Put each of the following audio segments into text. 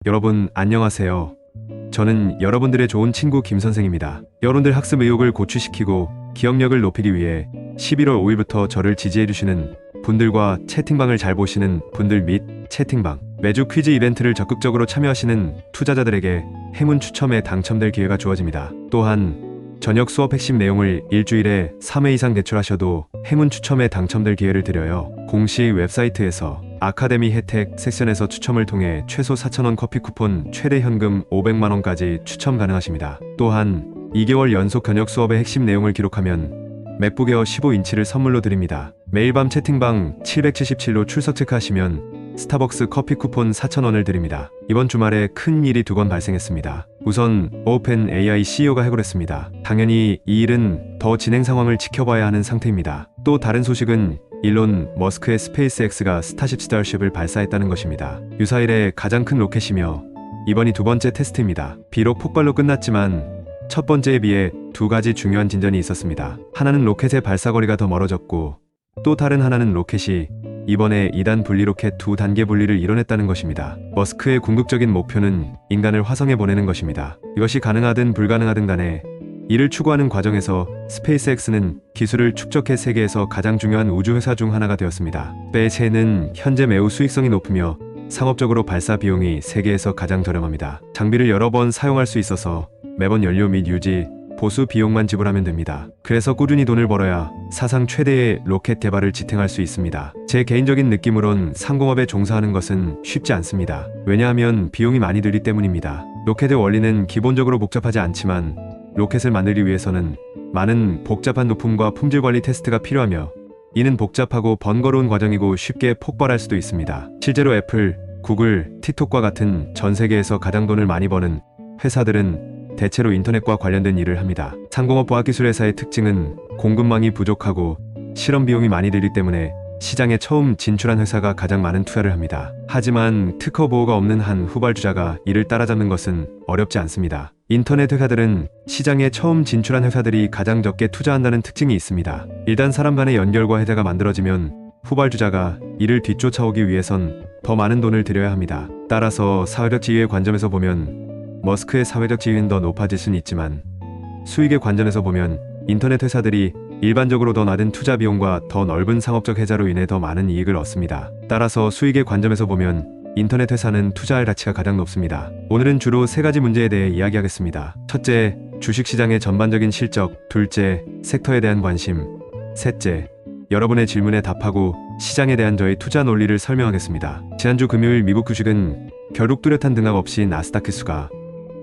여러분 안녕하세요. 저는 여러분들의 좋은 친구 김선생입니다. 여러분들 학습 의욕을 고취시키고 기억력을 높이기 위해 11월 5일부터 저를 지지해주시는 분들과 채팅방을 잘 보시는 분들 및 채팅방, 매주 퀴즈 이벤트를 적극적으로 참여하시는 투자자들에게 행운 추첨에 당첨될 기회가 주어집니다. 또한 저녁 수업 핵심 내용을 일주일에 3회 이상 제출하셔도 행운 추첨에 당첨될 기회를 드려요. 공식 웹사이트에서 아카데미 혜택 섹션에서 추첨을 통해 최소 4,000원 커피 쿠폰, 최대 현금 500만원까지 추첨 가능하십니다. 또한 2개월 연속 저녁 수업의 핵심 내용을 기록하면 맥북에어 15인치를 선물로 드립니다. 매일 밤 채팅방 777로 출석 체크하시면 스타벅스 커피 쿠폰 4,000원을 드립니다. 이번 주말에 큰 일이 2건 발생했습니다. 우선 오펜AI CEO가 해고했습니다. 당연히 이 일은 더 진행 상황을 지켜봐야 하는 상태입니다. 또 다른 소식은 일론 머스크의 스페이스X가 스타쉽 스타쉽을 발사했다는 것입니다. 유사일의 가장 큰 로켓이며 이번이 2번째 테스트입니다. 비록 폭발로 끝났지만 첫 번째에 비해 2가지 중요한 진전이 있었습니다. 하나는 로켓의 발사거리가 더 멀어졌고 또 다른 하나는 로켓이 이번에 2단 분리 로켓 2단계 분리를 이뤄냈다는 것입니다. 머스크의 궁극적인 목표는 인간을 화성에 보내는 것입니다. 이것이 가능하든 불가능하든 간에 이를 추구하는 과정에서 스페이스X는 기술을 축적해 세계에서 가장 중요한 우주회사 중 하나가 되었습니다. 스페이스X는 현재 매우 수익성이 높으며 상업적으로 발사 비용이 세계에서 가장 저렴합니다. 장비를 여러 번 사용할 수 있어서 매번 연료 및 유지, 보수 비용만 지불하면 됩니다. 그래서 꾸준히 돈을 벌어야 사상 최대의 로켓 개발을 지탱할 수 있습니다. 제 개인적인 느낌으론 상공업에 종사하는 것은 쉽지 않습니다. 왜냐하면 비용이 많이 들기 때문입니다. 로켓의 원리는 기본적으로 복잡하지 않지만 로켓을 만들기 위해서는 많은 복잡한 부품과 품질 관리 테스트가 필요하며 이는 복잡하고 번거로운 과정이고 쉽게 폭발할 수도 있습니다. 실제로 애플, 구글, 틱톡과 같은 전 세계에서 가장 돈을 많이 버는 회사들은 대체로 인터넷과 관련된 일을 합니다. 상공업 과학기술회사의 특징은 공급망이 부족하고 실험 비용이 많이 들기 때문에 시장에 처음 진출한 회사가 가장 많은 투자를 합니다. 하지만 특허 보호가 없는 한 후발주자가 이를 따라잡는 것은 어렵지 않습니다. 인터넷 회사들은 시장에 처음 진출한 회사들이 가장 적게 투자한다는 특징이 있습니다. 일단 사람 간의 연결과 해자가 만들어지면 후발주자가 이를 뒤쫓아오기 위해선 더 많은 돈을 들여야 합니다. 따라서 사회적 지위의 관점에서 보면 머스크의 사회적 지위는 더 높아질 수는 있지만 수익의 관점에서 보면 인터넷 회사들이 일반적으로 더 낮은 투자 비용과 더 넓은 상업적 혜자로 인해 더 많은 이익을 얻습니다. 따라서 수익의 관점에서 보면 인터넷 회사는 투자할 가치가 가장 높습니다. 오늘은 주로 3가지 문제에 대해 이야기하겠습니다. 첫째, 주식시장의 전반적인 실적. 둘째, 섹터에 대한 관심. 셋째, 여러분의 질문에 답하고 시장에 대한 저의 투자 논리를 설명하겠습니다. 지난주 금요일 미국 주식은 결국 뚜렷한 등락 없이 나스닥 지수가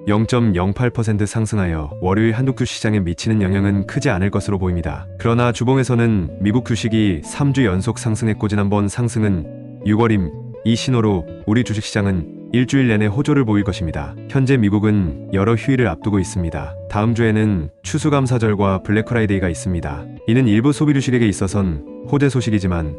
0.08% 상승하여 월요일 한국 주시장에 미치는 영향은 크지 않을 것으로 보입니다. 그러나 주봉에서는 미국 주식이 3주 연속 상승했고 지난번 상승은 6월임, 이 신호로 우리 주식시장은 일주일 내내 호조를 보일 것입니다. 현재 미국은 여러 휴일을 앞두고 있습니다. 다음 주에는 추수감사절과 블랙프라이데이가 있습니다. 이는 일부 소비 주식에게 있어선 호재 소식이지만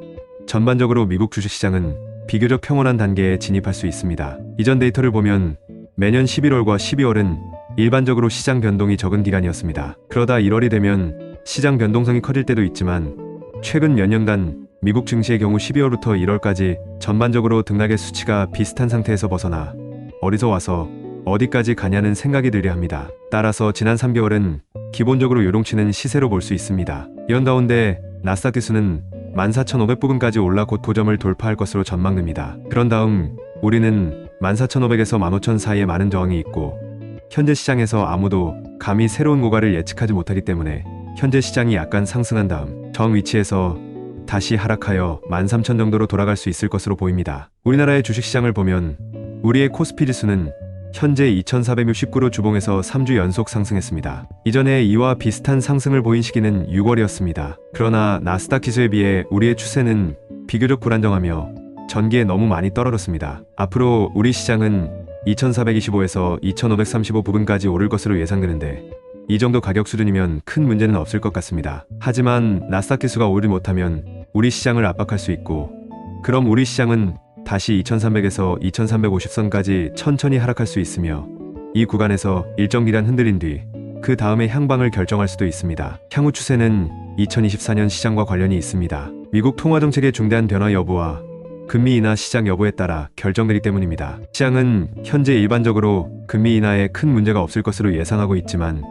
전반적으로 미국 주식시장은 비교적 평온한 단계에 진입할 수 있습니다. 이전 데이터를 보면 매년 11월과 12월은 일반적으로 시장 변동이 적은 기간이었습니다. 그러다 1월이 되면 시장 변동성이 커질 때도 있지만 최근 몇 년간 미국 증시의 경우 12월부터 1월까지 전반적으로 등락의 수치가 비슷한 상태에서 벗어나 어디서 와서 어디까지 가냐는 생각이 들려 합니다. 따라서 지난 3개월은 기본적으로 요동치는 시세로 볼 수 있습니다. 이런 가운데 나스닥 지수는 14,500부근까지 올라 곧 고점을 돌파할 것으로 전망됩니다. 그런 다음 우리는 14,500에서 15,000 사이에 많은 저항이 있고 현재 시장에서 아무도 감히 새로운 고가를 예측하지 못하기 때문에 현재 시장이 약간 상승한 다음 저항 위치에서 다시 하락하여 13,000 정도로 돌아갈 수 있을 것으로 보입니다. 우리나라의 주식시장을 보면 우리의 코스피 지수는 현재 2,469로 주봉에서 3주 연속 상승했습니다. 이전에 이와 비슷한 상승을 보인 시기는 6월이었습니다. 그러나 나스닥 지수에 비해 우리의 추세는 비교적 불안정하며 전기에 너무 많이 떨어졌습니다. 앞으로 우리 시장은 2,425에서 2,535 부근까지 오를 것으로 예상되는데 이 정도 가격 수준이면 큰 문제는 없을 것 같습니다. 하지만 나스닥 지수가 오르지 못하면 우리 시장을 압박할 수 있고 그럼 우리 시장은 다시 2,300에서 2,350선까지 천천히 하락할 수 있으며 이 구간에서 일정 기간 흔들린 뒤 그 다음에 향방을 결정할 수도 있습니다. 향후 추세는 2024년 시장과 관련이 있습니다. 미국 통화정책의 중대한 변화 여부와 금리 인하 시장 여부에 따라 결정되기 때문입니다. 시장은 현재 일반적으로 금리 인하에 큰 문제가 없을 것으로 예상하고 있지만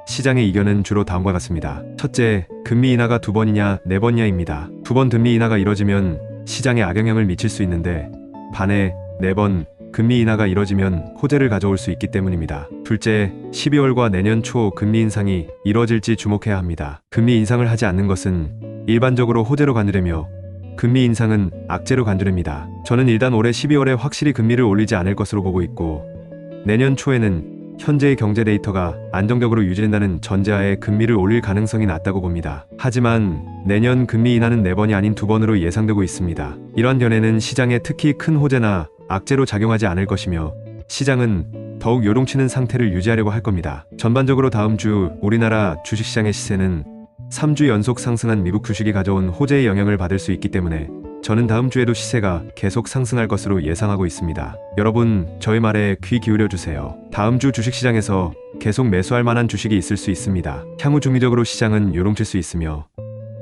시장의 이견은 주로 다음과 같습니다. 첫째, 금리 인하가 2번이냐 4번이냐입니다. 2번 금리 인하가 이뤄지면 시장에 악영향을 미칠 수 있는데 반해 4번 금리 인하가 이뤄지면 호재를 가져올 수 있기 때문입니다. 둘째, 12월과 내년 초 금리 인상이 이뤄질지 주목해야 합니다. 금리 인상을 하지 않는 것은 일반적으로 호재로 간주되며 금리 인상은 악재로 간주됩니다. 저는 일단 올해 12월에 확실히 금리를 올리지 않을 것으로 보고 있고 내년 초에는 현재의 경제 데이터가 안정적으로 유지된다는 전제하에 금리를 올릴 가능성이 낮다고 봅니다. 하지만 내년 금리 인하는 4번이 아닌 2번으로 예상되고 있습니다. 이러한 견해는 시장에 특히 큰 호재나 악재로 작용하지 않을 것이며 시장은 더욱 요동치는 상태를 유지하려고 할 겁니다. 전반적으로 다음 주 우리나라 주식시장의 시세는 3주 연속 상승한 미국 주식이 가져온 호재의 영향을 받을 수 있기 때문에 저는 다음 주에도 시세가 계속 상승할 것으로 예상하고 있습니다. 여러분, 저의 말에 귀 기울여 주세요. 다음 주 주식시장에서 계속 매수할 만한 주식이 있을 수 있습니다. 향후 중기적으로 시장은 요동칠 수 있으며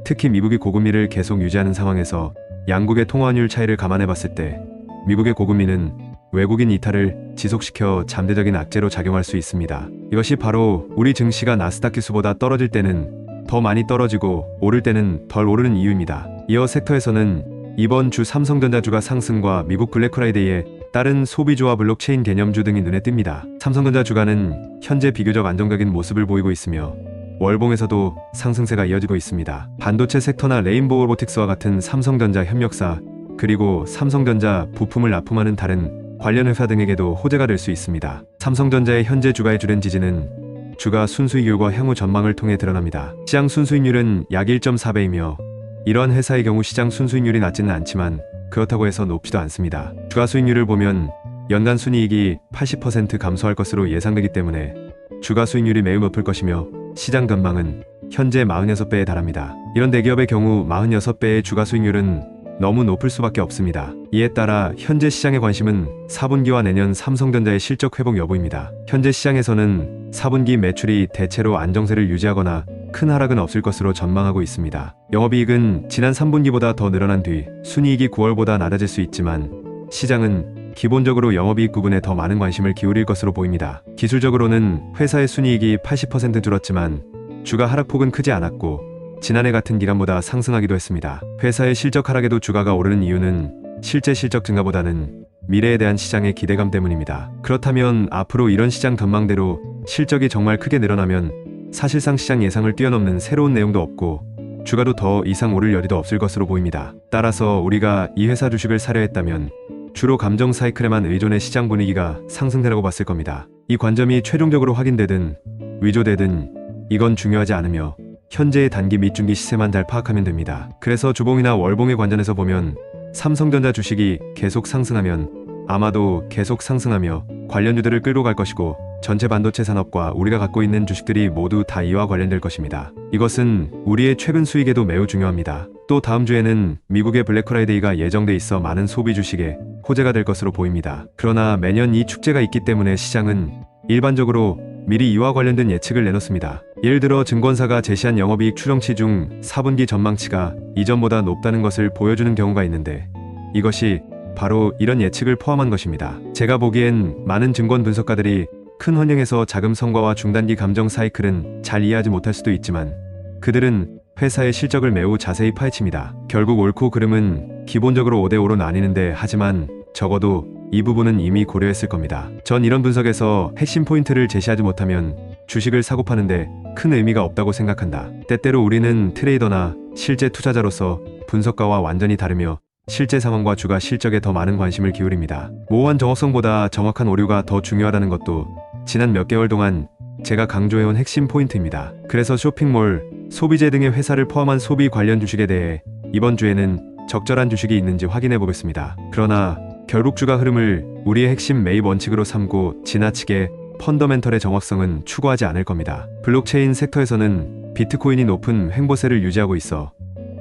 특히 미국이 고금리를 계속 유지하는 상황에서 양국의 통화환율 차이를 감안해 봤을 때 미국의 고금리는 외국인 이탈을 지속시켜 잠재적인 악재로 작용할 수 있습니다. 이것이 바로 우리 증시가 나스닥 지수보다 떨어질 때는 더 많이 떨어지고 오를 때는 덜 오르는 이유입니다. 이어 섹터에서는 이번 주 삼성전자주가 상승과 미국 블랙프라이데이에 따른 소비주와 블록체인 개념주 등이 눈에 띕니다. 삼성전자 주가는 현재 비교적 안정적인 모습을 보이고 있으며 월봉에서도 상승세가 이어지고 있습니다. 반도체 섹터나 레인보우 로보틱스와 같은 삼성전자 협력사 그리고 삼성전자 부품을 납품하는 다른 관련 회사 등에게도 호재가 될 수 있습니다. 삼성전자의 현재 주가의 주된 지지는 주가 순수익률과 향후 전망을 통해 드러납니다. 시장 순수익률은 약 1.4배이며 이러한 회사의 경우 시장 순수익률이 낮지는 않지만 그렇다고 해서 높지도 않습니다. 주가 수익률을 보면 연간 순이익이 80% 감소할 것으로 예상되기 때문에 주가 수익률이 매우 높을 것이며 시장 전망은 현재 46배에 달합니다. 이런 대기업의 경우 46배의 주가 수익률은 너무 높을 수밖에 없습니다. 이에 따라 현재 시장의 관심은 4분기와 내년 삼성전자의 실적 회복 여부입니다. 현재 시장에서는 4분기 매출이 대체로 안정세를 유지하거나 큰 하락은 없을 것으로 전망하고 있습니다. 영업이익은 지난 3분기보다 더 늘어난 뒤 순이익이 9월보다 낮아질 수 있지만 시장은 기본적으로 영업이익 부분에 더 많은 관심을 기울일 것으로 보입니다. 기술적으로는 회사의 순이익이 80% 줄었지만 주가 하락폭은 크지 않았고 지난해 같은 기간보다 상승하기도 했습니다. 회사의 실적 하락에도 주가가 오르는 이유는 실제 실적 증가보다는 미래에 대한 시장의 기대감 때문입니다. 그렇다면 앞으로 이런 시장 전망대로 실적이 정말 크게 늘어나면 사실상 시장 예상을 뛰어넘는 새로운 내용도 없고 주가도 더 이상 오를 여지도 없을 것으로 보입니다. 따라서 우리가 이 회사 주식을 사려 했다면 주로 감정 사이클에만 의존해 시장 분위기가 상승되라고 봤을 겁니다. 이 관점이 최종적으로 확인되든 위조되든 이건 중요하지 않으며 현재의 단기 및 중기 시세만 잘 파악하면 됩니다. 그래서 주봉이나 월봉의 관점에서 보면 삼성전자 주식이 계속 상승하면 아마도 계속 상승하며 관련주들을 끌고 갈 것이고 전체 반도체 산업과 우리가 갖고 있는 주식들이 모두 다 이와 관련될 것입니다. 이것은 우리의 최근 수익에도 매우 중요합니다. 또 다음 주에는 미국의 블랙프라이데이가 예정돼 있어 많은 소비 주식에 호재가 될 것으로 보입니다. 그러나 매년 이 축제가 있기 때문에 시장은 일반적으로 미리 이와 관련된 예측을 내놓습니다. 예를 들어 증권사가 제시한 영업이익 추정치 중 4분기 전망치가 이전보다 높다는 것을 보여주는 경우가 있는데 이것이 바로 이런 예측을 포함한 것입니다. 제가 보기엔 많은 증권 분석가들이 큰 환영에서 자금 성과와 중단기 감정 사이클은 잘 이해하지 못할 수도 있지만 그들은 회사의 실적을 매우 자세히 파헤칩니다. 결국 옳고 그름은 기본적으로 5대5로 나뉘는데 하지만 적어도 이 부분은 이미 고려했을 겁니다. 전 이런 분석에서 핵심 포인트를 제시하지 못하면 주식을 사고 파는데 큰 의미가 없다고 생각한다. 때때로 우리는 트레이더나 실제 투자자로서 분석가와 완전히 다르며 실제 상황과 주가 실적에 더 많은 관심을 기울입니다. 모호한 정확성보다 정확한 오류가 더 중요하다는 것도 지난 몇 개월 동안 제가 강조해온 핵심 포인트입니다. 그래서 쇼핑몰, 소비재 등의 회사를 포함한 소비 관련 주식에 대해 이번 주에는 적절한 주식이 있는지 확인해 보겠습니다. 그러나 결국 주가 흐름을 우리의 핵심 매입 원칙으로 삼고 지나치게 펀더멘털의 정확성은 추구하지 않을 겁니다. 블록체인 섹터에서는 비트코인이 높은 횡보세를 유지하고 있어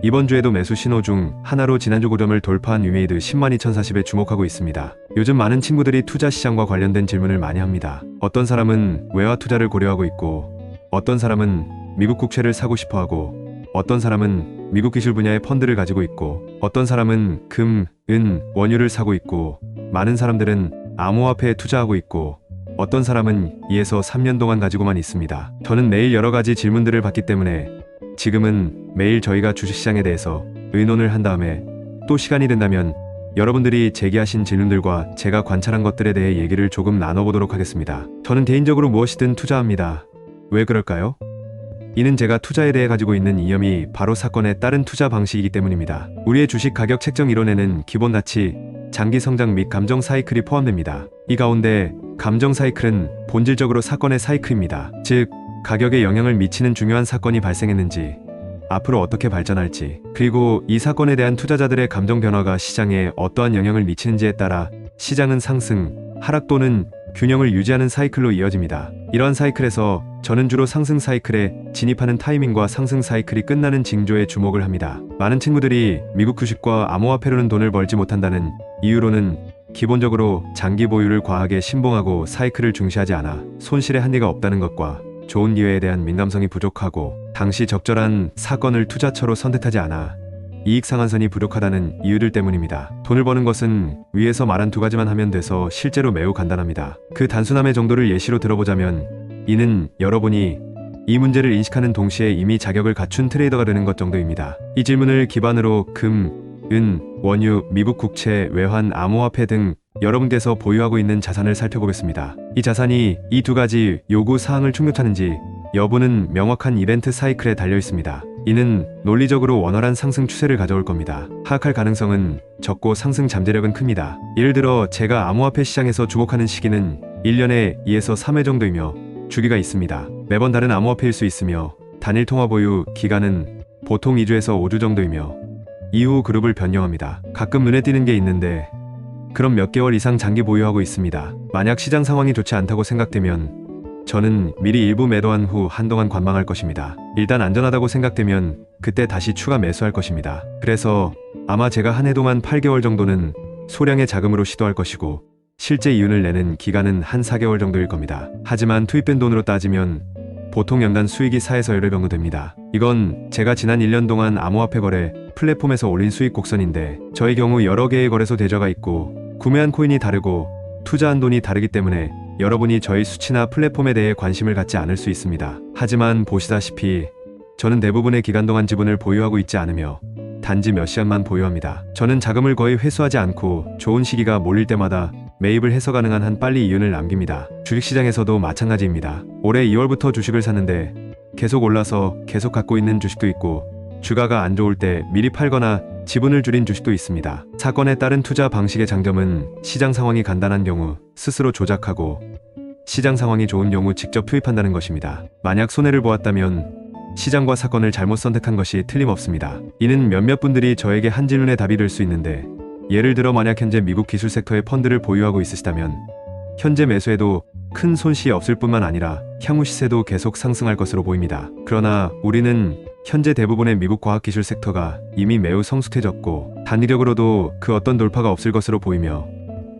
이번 주에도 매수 신호 중 하나로 지난주 고점을 돌파한 위메이드 102,040에 주목하고 있습니다. 요즘 많은 친구들이 투자 시장과 관련된 질문을 많이 합니다. 어떤 사람은 외화 투자를 고려하고 있고 어떤 사람은 미국 국채를 사고 싶어하고 어떤 사람은 미국 기술 분야의 펀드를 가지고 있고, 어떤 사람은 금, 은, 원유를 사고 있고, 많은 사람들은 암호화폐에 투자하고 있고, 어떤 사람은 2에서 3년 동안 가지고만 있습니다. 저는 매일 여러 가지 질문들을 받기 때문에 지금은 매일 저희가 주식시장에 대해서 의논을 한 다음에 또 시간이 된다면 여러분들이 제기하신 질문들과 제가 관찰한 것들에 대해 얘기를 조금 나눠보도록 하겠습니다. 저는 개인적으로 무엇이든 투자합니다. 왜 그럴까요? 이는 제가 투자에 대해 가지고 있는 이념이 바로 사건에 따른 투자 방식이기 때문입니다. 우리의 주식 가격 책정 이론에는 기본 가치, 장기 성장 및 감정 사이클이 포함됩니다. 이 가운데 감정 사이클은 본질적으로 사건의 사이클입니다. 즉, 가격에 영향을 미치는 중요한 사건이 발생했는지, 앞으로 어떻게 발전할지, 그리고 이 사건에 대한 투자자들의 감정 변화가 시장에 어떠한 영향을 미치는지에 따라 시장은 상승, 하락 또는 균형을 유지하는 사이클로 이어집니다. 이러한 사이클에서 저는 주로 상승 사이클에 진입하는 타이밍과 상승 사이클이 끝나는 징조에 주목을 합니다. 많은 친구들이 미국 주식과 암호화폐로는 돈을 벌지 못한다는 이유로는 기본적으로 장기 보유를 과하게 신봉하고 사이클을 중시하지 않아 손실의 한계가 없다는 것과 좋은 기회에 대한 민감성이 부족하고 당시 적절한 사건을 투자처로 선택하지 않아 이익 상한선이 부족하다는 이유들 때문입니다. 돈을 버는 것은 위에서 말한 두 가지만 하면 돼서 실제로 매우 간단합니다. 그 단순함의 정도를 예시로 들어보자면 이는 여러분이 이 문제를 인식하는 동시에 이미 자격을 갖춘 트레이더가 되는 것 정도입니다. 이 질문을 기반으로 금, 은, 원유, 미국 국채, 외환, 암호화폐 등 여러분께서 보유하고 있는 자산을 살펴보겠습니다. 이 자산이 이 두 가지 요구 사항을 충족하는지 여부는 명확한 이벤트 사이클에 달려 있습니다. 이는 논리적으로 원활한 상승 추세를 가져올 겁니다. 하락할 가능성은 적고 상승 잠재력은 큽니다. 예를 들어 제가 암호화폐 시장에서 주목하는 시기는 1년에 2에서 3회 정도이며 주기가 있습니다. 매번 다른 암호화폐일 수 있으며 단일 통화 보유 기간은 보통 2주에서 5주 정도이며 이후 그룹을 변경합니다. 가끔 눈에 띄는 게 있는데 그럼 몇 개월 이상 장기 보유하고 있습니다. 만약 시장 상황이 좋지 않다고 생각되면 저는 미리 일부 매도한 후 한동안 관망할 것입니다. 일단 안전하다고 생각되면 그때 다시 추가 매수할 것입니다. 그래서 아마 제가 한 해 동안 8개월 정도는 소량의 자금으로 시도할 것이고 실제 이윤을 내는 기간은 한 4개월 정도일 겁니다. 하지만 투입된 돈으로 따지면 보통 연간 수익이 4에서 10배 정도 됩니다. 이건 제가 지난 1년 동안 암호화폐 거래 플랫폼에서 올린 수익 곡선인데 저의 경우 여러 개의 거래소 대저가 있고 구매한 코인이 다르고 투자한 돈이 다르기 때문에 여러분이 저희 수치나 플랫폼에 대해 관심을 갖지 않을 수 있습니다. 하지만 보시다시피 저는 대부분의 기간 동안 지분을 보유하고 있지 않으며 단지 몇 시간만 보유합니다. 저는 자금을 거의 회수하지 않고 좋은 시기가 몰릴 때마다 매입을 해서 가능한 한 빨리 이윤을 남깁니다. 주식시장에서도 마찬가지입니다. 올해 2월부터 주식을 샀는데 계속 올라서 계속 갖고 있는 주식도 있고 주가가 안 좋을 때 미리 팔거나 지분을 줄인 주식도 있습니다. 사건에 따른 투자 방식의 장점은 시장 상황이 간단한 경우 스스로 조작하고 시장 상황이 좋은 경우 직접 투입한다는 것입니다. 만약 손해를 보았다면 시장과 사건을 잘못 선택한 것이 틀림없습니다. 이는 몇몇 분들이 저에게 한 질문의 답이 될 수 있는데 예를 들어 만약 현재 미국 기술 섹터의 펀드를 보유하고 있으시다면 현재 매수해도 큰 손실이 없을 뿐만 아니라 향후 시세도 계속 상승할 것으로 보입니다. 그러나 우리는 현재 대부분의 미국 과학기술 섹터가 이미 매우 성숙해졌고 단기적으로도 그 어떤 돌파가 없을 것으로 보이며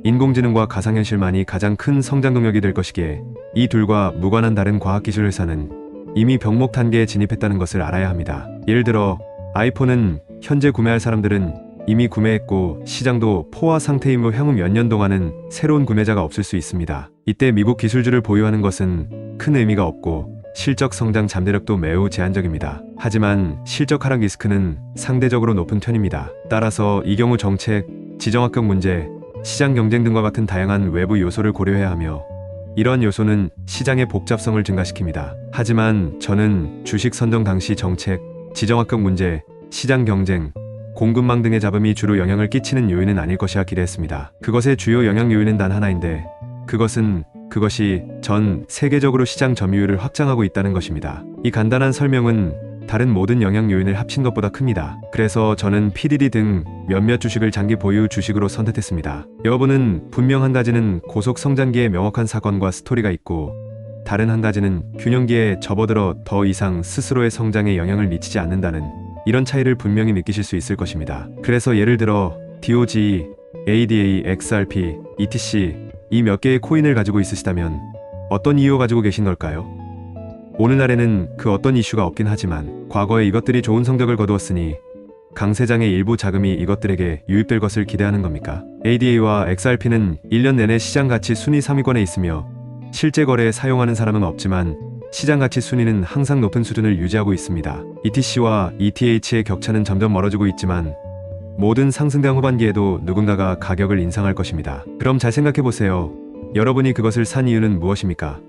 인공지능과 가상현실만이 가장 큰 성장 동력이 될 것이기에 이 둘과 무관한 다른 과학기술 회사는 이미 병목 단계에 진입했다는 것을 알아야 합니다. 예를 들어 아이폰은 현재 구매할 사람들은 이미 구매했고 시장도 포화 상태이므로 향후 몇 년 동안은 새로운 구매자가 없을 수 있습니다. 이때 미국 기술주를 보유하는 것은 큰 의미가 없고 실적 성장 잠재력도 매우 제한적입니다. 하지만 실적 하락 리스크는 상대적으로 높은 편입니다. 따라서 이 경우 정책, 지정학적 문제, 시장 경쟁 등과 같은 다양한 외부 요소를 고려해야 하며 이러한 요소는 시장의 복잡성을 증가시킵니다. 하지만 저는 주식 선정 당시 정책, 지정학적 문제, 시장 경쟁, 공급망 등의 잡음이 주로 영향을 끼치는 요인은 아닐 것이라 기대했습니다. 그것의 주요 영향 요인은 단 하나인데 그것이 전 세계적으로 시장 점유율을 확장하고 있다는 것입니다. 이 간단한 설명은 다른 모든 영향 요인을 합친 것보다 큽니다. 그래서 저는 PDD 등 몇몇 주식을 장기 보유 주식으로 선택했습니다. 여러분은 분명 한 가지는 고속 성장기에 명확한 사건과 스토리가 있고 다른 한 가지는 균형기에 접어들어 더 이상 스스로의 성장에 영향을 미치지 않는다는 이런 차이를 분명히 느끼실 수 있을 것입니다. 그래서 예를 들어 DOGE, ADA, XRP, ETC 이 몇 개의 코인을 가지고 있으시다면 어떤 이유 가지고 계신 걸까요? 오늘날에는 그 어떤 이슈가 없긴 하지만 과거에 이것들이 좋은 성적을 거두었으니 강 세장의 일부 자금이 이것들에게 유입될 것을 기대하는 겁니까? ADA와 XRP는 1년 내내 시장 가치 순위 3위권에 있으며 실제 거래에 사용하는 사람은 없지만 시장 가치 순위는 항상 높은 수준을 유지하고 있습니다. ETC와 ETH의 격차는 점점 멀어지고 있지만 모든 상승장 후반기에도 누군가가 가격을 인상할 것입니다. 그럼 잘 생각해보세요. 여러분이 그것을 산 이유는 무엇입니까?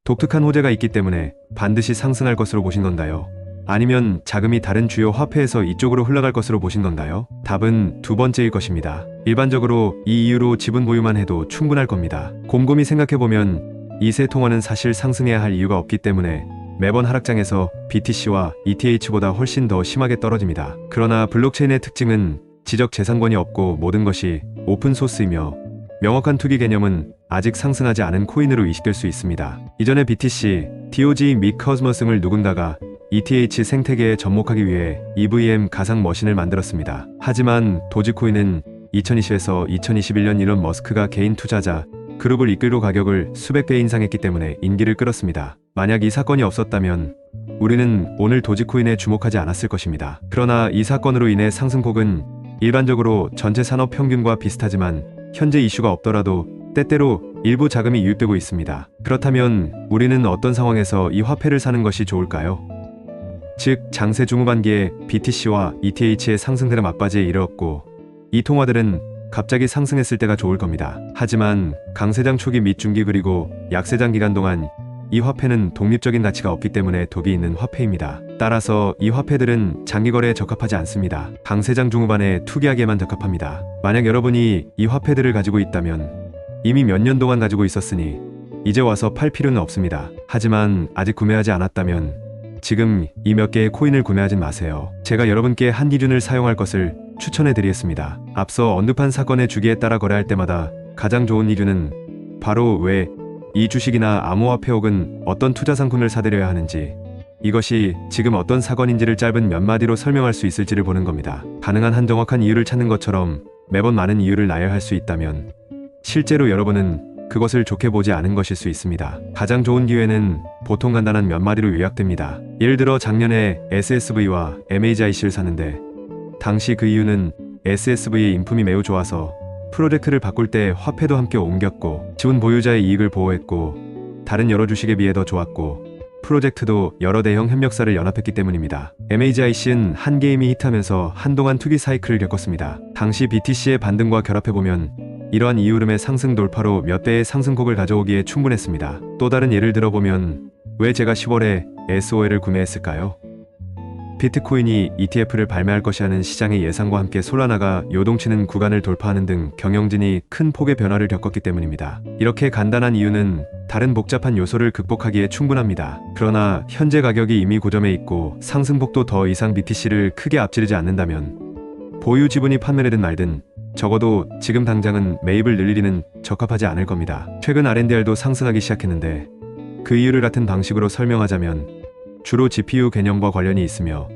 독특한 호재가 있기 때문에 반드시 상승할 것으로 보신 건가요? 아니면 자금이 다른 주요 화폐에서 이쪽으로 흘러갈 것으로 보신 건가요? 답은 두 번째일 것입니다. 일반적으로 이 이유로 지분 보유만 해도 충분할 겁니다. 곰곰이 생각해보면 이 세 통화는 사실 상승해야 할 이유가 없기 때문에 매번 하락장에서 BTC와 ETH보다 훨씬 더 심하게 떨어집니다. 그러나 블록체인의 특징은 지적 재산권이 없고 모든 것이 오픈소스이며 명확한 투기 개념은 아직 상승하지 않은 코인으로 이식될 수 있습니다. 이전에 BTC, DOG 및 코스모스 등을 누군가가 ETH 생태계에 접목하기 위해 EVM 가상 머신을 만들었습니다. 하지만 도지코인은 2020에서 2021년 일론 머스크가 개인 투자자 그룹을 이끌고 가격을 수백 배 인상했기 때문에 인기를 끌었습니다. 만약 이 사건이 없었다면 우리는 오늘 도지코인에 주목하지 않았을 것입니다. 그러나 이 사건으로 인해 상승폭은 일반적으로 전체 산업 평균과 비슷하지만 현재 이슈가 없더라도 때때로 일부 자금이 유입되고 있습니다. 그렇다면 우리는 어떤 상황에서 이 화폐를 사는 것이 좋을까요? 즉, 장세 중후반기에 BTC와 ETH의 상승세가 막바지에 이르렀고 이 통화들은 갑자기 상승했을 때가 좋을 겁니다. 하지만 강세장 초기 및 중기 그리고 약세장 기간 동안 이 화폐는 독립적인 가치가 없기 때문에 독이 있는 화폐입니다. 따라서 이 화폐들은 장기 거래에 적합하지 않습니다. 강세장 중후반에 투기하기에만 적합합니다. 만약 여러분이 이 화폐들을 가지고 있다면 이미 몇 년 동안 가지고 있었으니 이제 와서 팔 필요는 없습니다. 하지만 아직 구매하지 않았다면 지금 이 몇 개의 코인을 구매하진 마세요. 제가 여러분께 한 기준을 사용할 것을 추천해 드리겠습니다. 앞서 언급한 사건의 주기에 따라 거래할 때마다 가장 좋은 이유는 바로 왜 이 주식이나 암호화폐 혹은 어떤 투자 상품을 사들여야 하는지, 이것이 지금 어떤 사건인지를 짧은 몇 마디로 설명할 수 있을지를 보는 겁니다. 가능한 한 정확한 이유를 찾는 것처럼 매번 많은 이유를 나열할 수 있다면 실제로 여러분은 그것을 좋게 보지 않은 것일 수 있습니다. 가장 좋은 기회는 보통 간단한 몇 마디로 요약됩니다. 예를 들어 작년에 SSV와 MHIC를 샀는데 당시 그 이유는 SSV의 인품이 매우 좋아서 프로젝트를 바꿀 때 화폐도 함께 옮겼고 지분 보유자의 이익을 보호했고 다른 여러 주식에 비해 더 좋았고 프로젝트도 여러 대형 협력사를 연합했기 때문입니다. MHIC는 한 게임이 히트하면서 한동안 투기 사이클을 겪었습니다. 당시 BTC의 반등과 결합해보면 이러한 이유름의 상승 돌파로 몇 배의 상승폭을 가져오기에 충분했습니다. 또 다른 예를 들어보면 왜 제가 10월에 SOL을 구매했을까요? 비트코인이 ETF를 발매할 것이라는 시장의 예상과 함께 솔라나가 요동치는 구간을 돌파하는 등 경영진이 큰 폭의 변화를 겪었기 때문입니다. 이렇게 간단한 이유는 다른 복잡한 요소를 극복하기에 충분합니다. 그러나 현재 가격이 이미 고점에 있고 상승폭도 더 이상 BTC를 크게 앞지르지 않는다면 보유 지분이 판매되든 말든 적어도 지금 당장은 매입을 늘리기는 적합하지 않을 겁니다. 최근 R&Dr도 상승하기 시작했는데 그 이유를 같은 방식으로 설명하자면 주로 GPU 개념과 관련이 있으며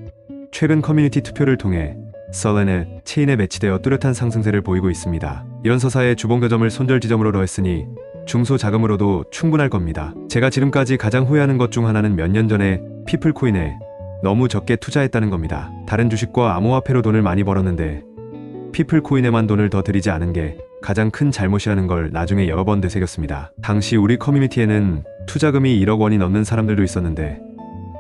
최근 커뮤니티 투표를 통해 솔라나 체인에 매치되어 뚜렷한 상승세를 보이고 있습니다. 이런 서사의 주봉저점을 손절 지점으로 했으니 중소자금으로도 충분할 겁니다. 제가 지금까지 가장 후회하는 것 중 하나는 몇 년 전에 피플코인에 너무 적게 투자했다는 겁니다. 다른 주식과 암호화폐로 돈을 많이 벌었는데 피플코인에만 돈을 더 들이지 않은 게 가장 큰 잘못이라는 걸 나중에 여러 번 되새겼습니다. 당시 우리 커뮤니티에는 투자금이 1억 원이 넘는 사람들도 있었는데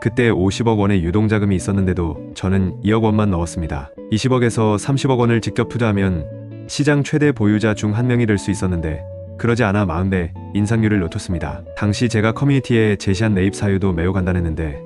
그때 50억 원의 유동자금이 있었는데도 저는 2억 원만 넣었습니다. 20억에서 30억 원을 직접 투자하면 시장 최대 보유자 중 한 명이 될 수 있었는데 그러지 않아 40배 인상률을 놓쳤습니다. 당시 제가 커뮤니티에 제시한 매입 사유도 매우 간단했는데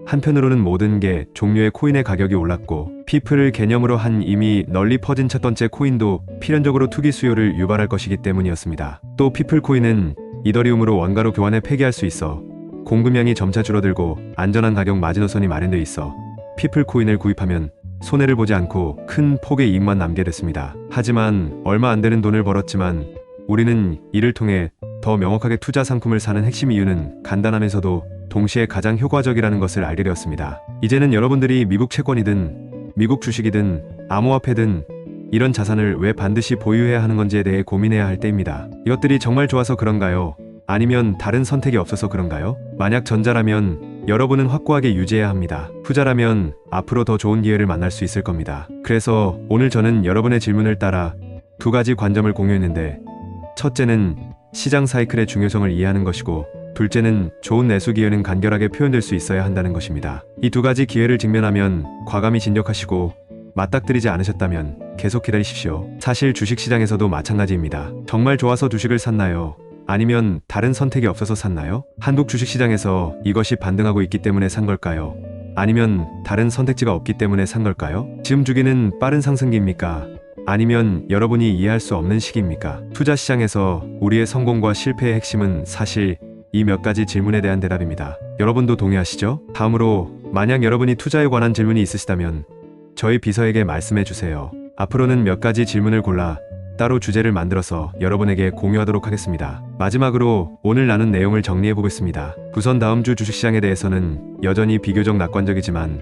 한편으로는 모든 게 종류의 코인의 가격이 올랐고 피플을 개념으로 한 이미 널리 퍼진 첫 번째 코인도 필연적으로 투기 수요를 유발할 것이기 때문이었습니다. 또 피플 코인은 이더리움으로 원가로 교환해 폐기할 수 있어 공급량이 점차 줄어들고 안전한 가격 마지노선이 마련돼 있어 피플 코인을 구입하면 손해를 보지 않고 큰 폭의 이익만 남게 됐습니다. 하지만 얼마 안 되는 돈을 벌었지만 우리는 이를 통해 더 명확하게 투자 상품을 사는 핵심 이유는 간단하면서도 동시에 가장 효과적이라는 것을 알게 되었습니다. 이제는 여러분들이 미국 채권이든 미국 주식이든 암호화폐든 이런 자산을 왜 반드시 보유해야 하는 건지에 대해 고민해야 할 때입니다. 이것들이 정말 좋아서 그런가요? 아니면 다른 선택이 없어서 그런가요? 만약 전자라면 여러분은 확고하게 유지해야 합니다. 투자라면 앞으로 더 좋은 기회를 만날 수 있을 겁니다. 그래서 오늘 저는 여러분의 질문을 따라 두 가지 관점을 공유했는데, 첫째는 시장 사이클의 중요성을 이해하는 것이고, 둘째는 좋은 매수 기회는 간결하게 표현될 수 있어야 한다는 것입니다. 이 두 가지 기회를 직면하면 과감히 진격하시고, 맞닥뜨리지 않으셨다면 계속 기다리십시오. 사실 주식시장에서도 마찬가지입니다. 정말 좋아서 주식을 샀나요? 아니면 다른 선택이 없어서 샀나요? 한국 주식시장에서 이것이 반등하고 있기 때문에 산 걸까요? 아니면 다른 선택지가 없기 때문에 산 걸까요? 지금 주기는 빠른 상승기입니까? 아니면 여러분이 이해할 수 없는 시기입니까? 투자 시장에서 우리의 성공과 실패의 핵심은 사실 이 몇 가지 질문에 대한 대답입니다. 여러분도 동의하시죠? 다음으로 만약 여러분이 투자에 관한 질문이 있으시다면 저희 비서에게 말씀해 주세요. 앞으로는 몇 가지 질문을 골라 따로 주제를 만들어서 여러분에게 공유하도록 하겠습니다. 마지막으로 오늘 나눈 내용을 정리해 보겠습니다. 우선 다음 주 주식시장에 대해서는 여전히 비교적 낙관적이지만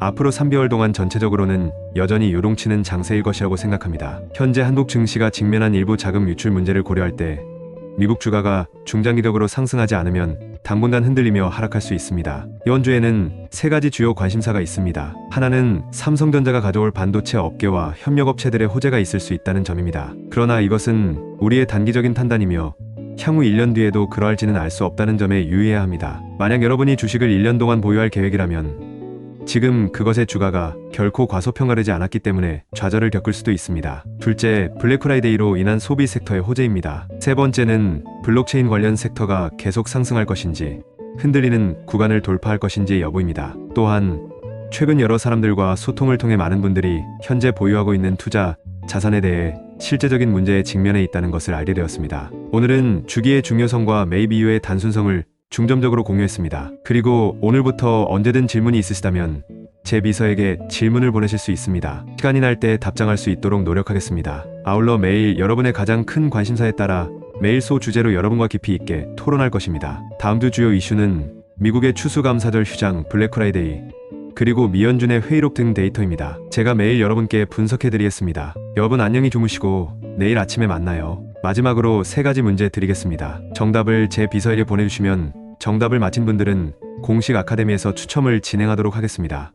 앞으로 3개월 동안 전체적으로는 여전히 요동치는 장세일 것이라고 생각합니다. 현재 한국 증시가 직면한 일부 자금 유출 문제를 고려할 때 미국 주가가 중장기적으로 상승하지 않으면 당분간 흔들리며 하락할 수 있습니다. 이번 주에는 세 가지 주요 관심사가 있습니다. 하나는 삼성전자가 가져올 반도체 업계와 협력업체들의 호재가 있을 수 있다는 점입니다. 그러나 이것은 우리의 단기적인 판단이며 향후 1년 뒤에도 그러할지는 알 수 없다는 점에 유의해야 합니다. 만약 여러분이 주식을 1년 동안 보유할 계획이라면 지금 그것의 주가가 결코 과소평가되지 않았기 때문에 좌절을 겪을 수도 있습니다. 둘째, 블랙프라이데이로 인한 소비 섹터의 호재입니다. 세 번째는 블록체인 관련 섹터가 계속 상승할 것인지 흔들리는 구간을 돌파할 것인지의 여부입니다. 또한 최근 여러 사람들과 소통을 통해 많은 분들이 현재 보유하고 있는 투자 자산에 대해 실제적인 문제에 직면해 있다는 것을 알게 되었습니다. 오늘은 주기의 중요성과 매입 이유의 단순성을 중점적으로 공유했습니다. 그리고 오늘부터 언제든 질문이 있으시다면 제 비서에게 질문을 보내실 수 있습니다. 시간이 날 때 답장할 수 있도록 노력하겠습니다. 아울러 매일 여러분의 가장 큰 관심사에 따라 매일 소 주제로 여러분과 깊이 있게 토론할 것입니다. 다음 주 주요 이슈는 미국의 추수감사절 휴장, 블랙프라이데이, 그리고 미연준의 회의록 등 데이터입니다. 제가 매일 여러분께 분석해드리겠습니다. 여러분 안녕히 주무시고 내일 아침에 만나요. 마지막으로 세 가지 문제 드리겠습니다. 정답을 제 비서에게 보내주시면 정답을 맞힌 분들은 공식 아카데미에서 추첨을 진행하도록 하겠습니다.